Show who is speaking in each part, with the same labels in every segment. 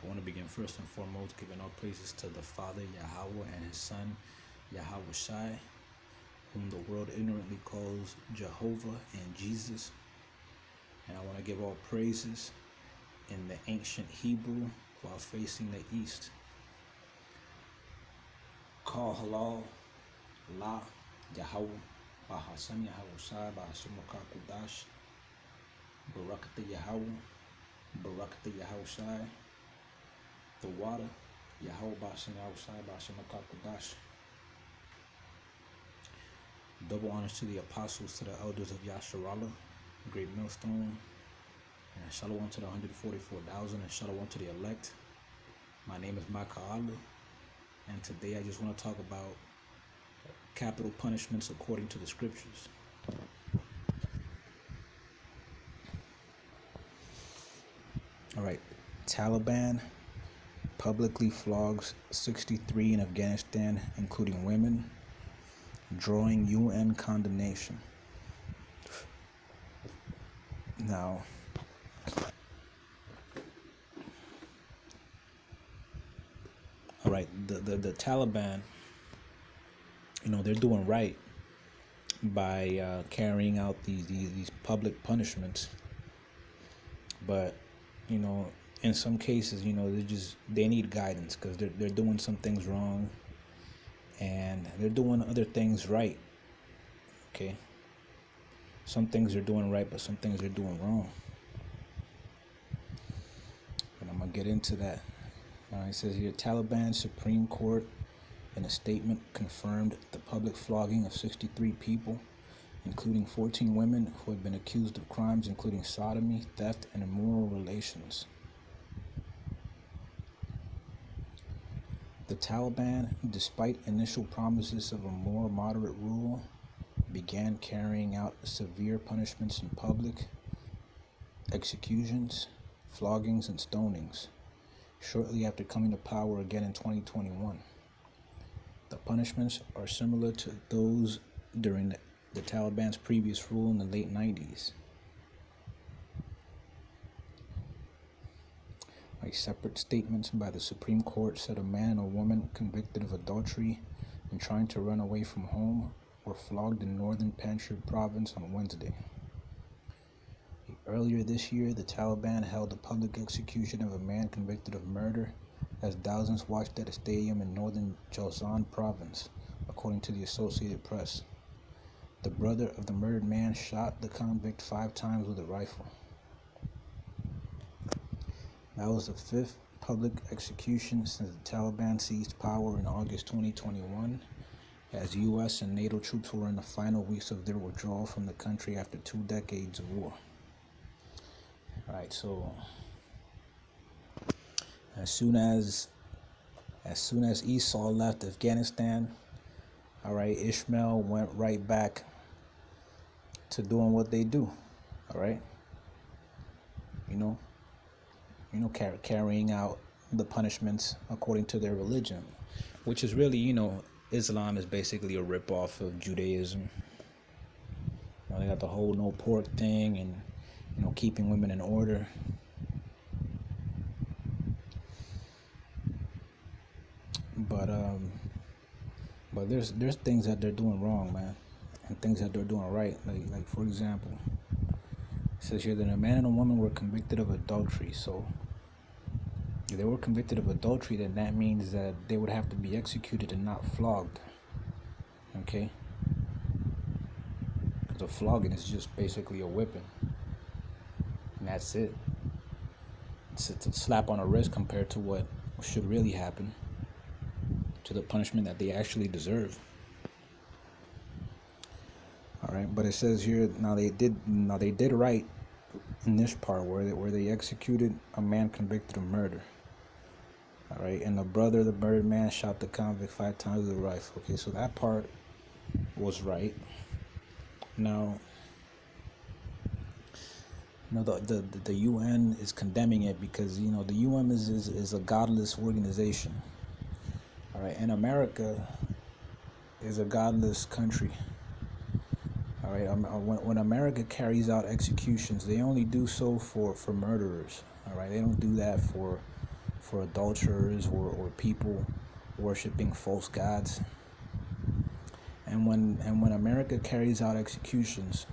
Speaker 1: I want to begin first and foremost giving all praises to the Father Yahweh and his Son Yahweh Shai, whom the world ignorantly calls Jehovah and Jesus. And I want to give all praises in the ancient Hebrew while facing the east. Call halal, la, Yahweh, Bahasam Yahweh Shai, Bahasam Kudash, Barakata Yahweh, Barakata Yahweh Shai, the water, Yahweh Bahasam Yahweh Shai, Bahasam Kudash. Double honors to the apostles, to the elders of Yasharala, Greatmillstone, and shalom to the 144,000, and shalom to the elect. My name is Makaala, and today I just want to talk about capital punishments according to the scriptures. Alright, Taliban publicly flogs 63 in Afghanistan, including women, drawing UN condemnation. Now, all right, the Taliban, they're doing right by carrying out these public punishments, but in some cases, they need guidance because they're doing some things wrong, and they're doing other things right. Okay, some things they're doing right, but some things they're doing wrong, and I'm gonna get into that. It says here, Taliban Supreme Court in a statement confirmed the public flogging of 63 people, including 14 women who had been accused of crimes including sodomy, theft, and immoral relations. The Taliban, despite initial promises of a more moderate rule, began carrying out severe punishments in public, executions, floggings, and stonings, shortly after coming to power again in 2021. The punishments are similar to those during the Taliban's previous rule in the late 90s. Separate statements by the Supreme Court said a man and a woman convicted of adultery and trying to run away from home were flogged in northern Panjshir province on Wednesday. Earlier this year, the Taliban held a public execution of a man convicted of murder as thousands watched at a stadium in northern Jausan province, according to the Associated Press. The brother of the murdered man shot the convict 5 times with a rifle. That was the 5th public execution since the Taliban seized power in August 2021, as U.S. and NATO troops were in the final weeks of their withdrawal from the country after 2 decades of war. Alright, so as soon as Esau left Afghanistan, alright, Ishmael went right back to doing what they do. Alright, carrying out the punishments according to their religion, which is really, Islam is basically a ripoff of Judaism. They got the whole no pork thing and, keeping women in order. But there's things that they're doing wrong, man, and things that they're doing right. Like for example, it says here that a man and a woman were convicted of adultery. So if they were convicted of adultery, then that means that they would have to be executed and not flogged. Okay? Because a flogging is just basically a whipping. And that's it. It's a slap on the wrist compared to what should really happen, to the punishment that they actually deserve. Alright, but it says here, now they did right in this part where they executed a man convicted of murder. Alright, and the brother of the murdered man shot the convict 5 times with a rifle. Okay, so that part was right. Now, the UN is condemning it because, the UN is a godless organization. Alright, and America is a godless country. Alright, when America carries out executions, they only do so for murderers. Alright, they don't do that for for adulterers or people worshiping false gods. And when America carries out executions,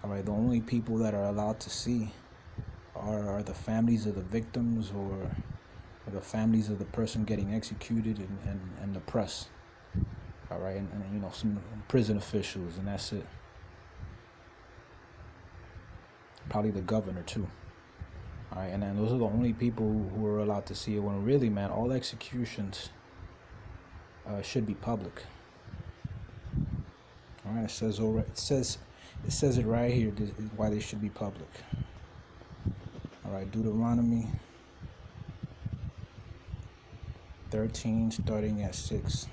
Speaker 1: all right, the only people that are allowed to see are the families of the victims or the families of the person getting executed, and the press. All right, and some prison officials, and that's it. Probably the governor too. All right, and then those are the only people who are allowed to see it. When really, man, all executions should be public. All right, it says it right here. This is why they should be public. All right, Deuteronomy 13, starting at 6.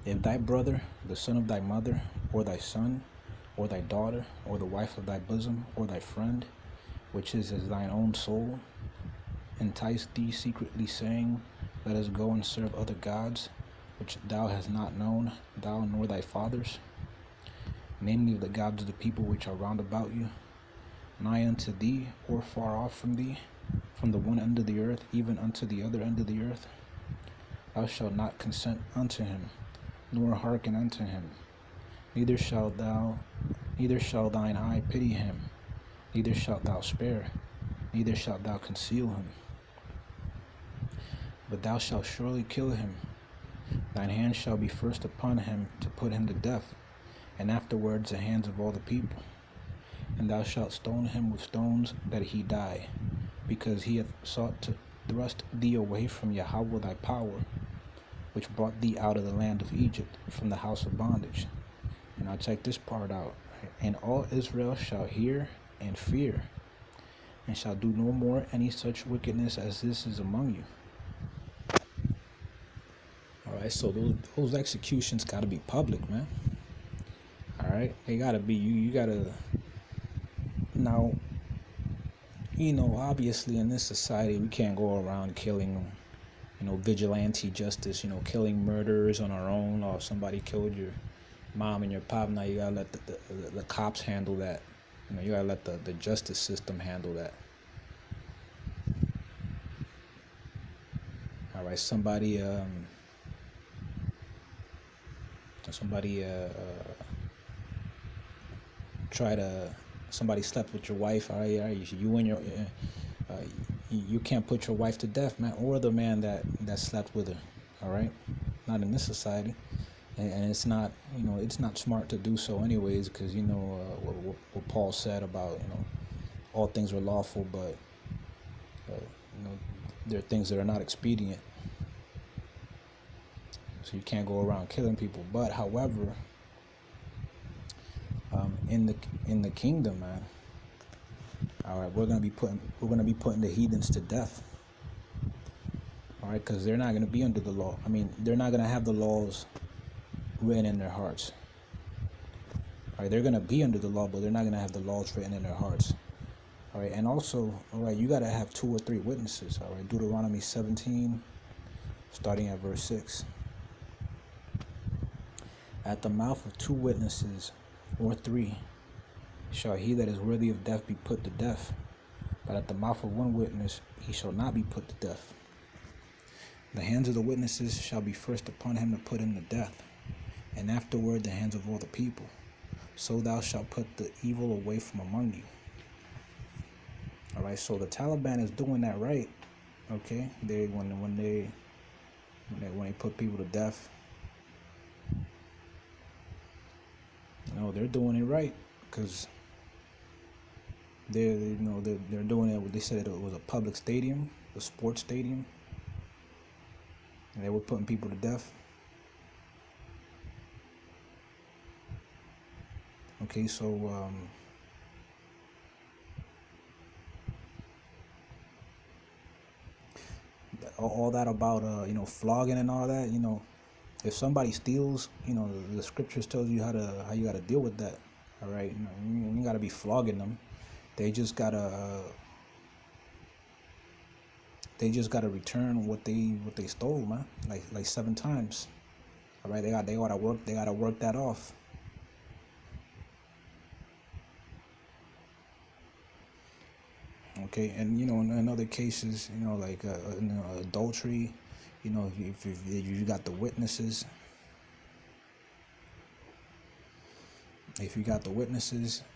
Speaker 1: If thy brother, the son of thy mother, or thy son, or thy daughter, or the wife of thy bosom, or thy friend, which is as thine own soul, entice thee secretly, saying, Let us go and serve other gods, which thou hast not known, thou nor thy fathers, namely the gods of the people which are round about you, nigh unto thee, or far off from thee, from the one end of the earth, even unto the other end of the earth, thou shalt not consent unto him, nor hearken unto him. Neither shall thine eye pity him, neither shalt thou spare, neither shalt thou conceal him. But thou shalt surely kill him. Thine hand shall be first upon him to put him to death, and afterwards the hands of all the people. And thou shalt stone him with stones that he die, because he hath sought to thrust thee away from Yahweh thy power, which brought thee out of the land of Egypt, from the house of bondage. And I'll check this part out. And all Israel shall hear and fear, and shall do no more any such wickedness as this is among you. All right, so those executions got to be public, man. All right, they got to be. You got to. Now, obviously in this society, we can't go around killing, vigilante justice, killing murderers on our own, or somebody killed your mom and your pop. Now you gotta let the cops handle that. You gotta let the justice system handle that. All right, somebody somebody slept with your wife. All right, you and your you can't put your wife to death, man, or the man that slept with her. All right, not in this society. And it's not, it's not smart to do so anyways, because what Paul said about, all things are lawful, but there are things that are not expedient. So you can't go around killing people. But however, in the kingdom, man, all right, we're gonna be putting the heathens to death. All right, because they're not gonna be under the law. I mean, they're not gonna have the laws written in their hearts. All right, they're gonna be under the law, but they're not gonna have the laws written in their hearts. All right, and also, all right, you gotta have 2 or 3 witnesses. All right, Deuteronomy 17, starting at verse 6. At the mouth of 2 witnesses or 3 shall he that is worthy of death be put to death, but at the mouth of 1 witness he shall not be put to death. The hands of the witnesses shall be first upon him to put him to death, and afterward the hands of all the people. So thou shalt put the evil away from among you. All right, so the Taliban is doing that right. Okay, when they put people to death, they're doing it right, because they're doing it. They said it was a public stadium, a sports stadium, and they were putting people to death. Okay, so all that about flogging and all that, if somebody steals, the scriptures tells you how you got to deal with that. All right, you got to be flogging them. They just gotta return what they stole, man. Like 7 times. All right, they gotta work that off. Okay, and in other cases, like adultery, if you got the witnesses,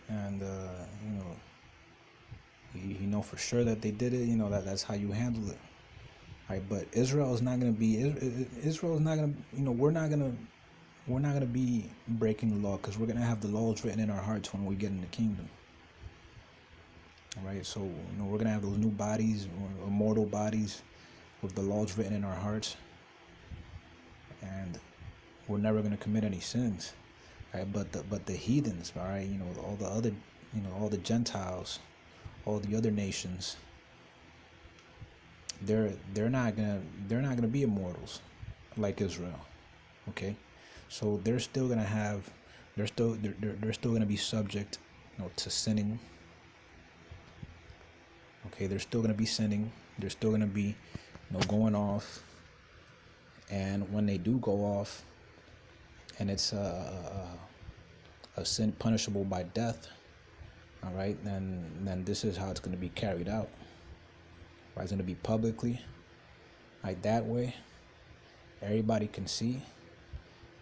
Speaker 1: and you know for sure that they did it, that's how you handle it. Right, but Israel is not gonna be. Israel is not gonna. We're not gonna be breaking the law, because we're gonna have the laws written in our hearts when we get in the kingdom. All right, so we're gonna have those new bodies, immortal bodies, with the laws written in our hearts, and we're never gonna commit any sins. Right, but the heathens, all right, all the other, all the Gentiles, all the other nations, they're not gonna be immortals like Israel. Okay, so they're still gonna have, they're still gonna be subject, to sinning. Okay, they're still gonna be sinning. They're still gonna be, going off. And when they do go off, and it's a sin punishable by death, all right, then this is how it's gonna be carried out. Right, it's gonna be publicly, like that way. Everybody can see,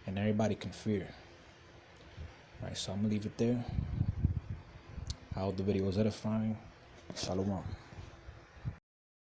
Speaker 1: and everybody can fear. All right, so I'm gonna leave it there. I hope the video was edifying. Shalom.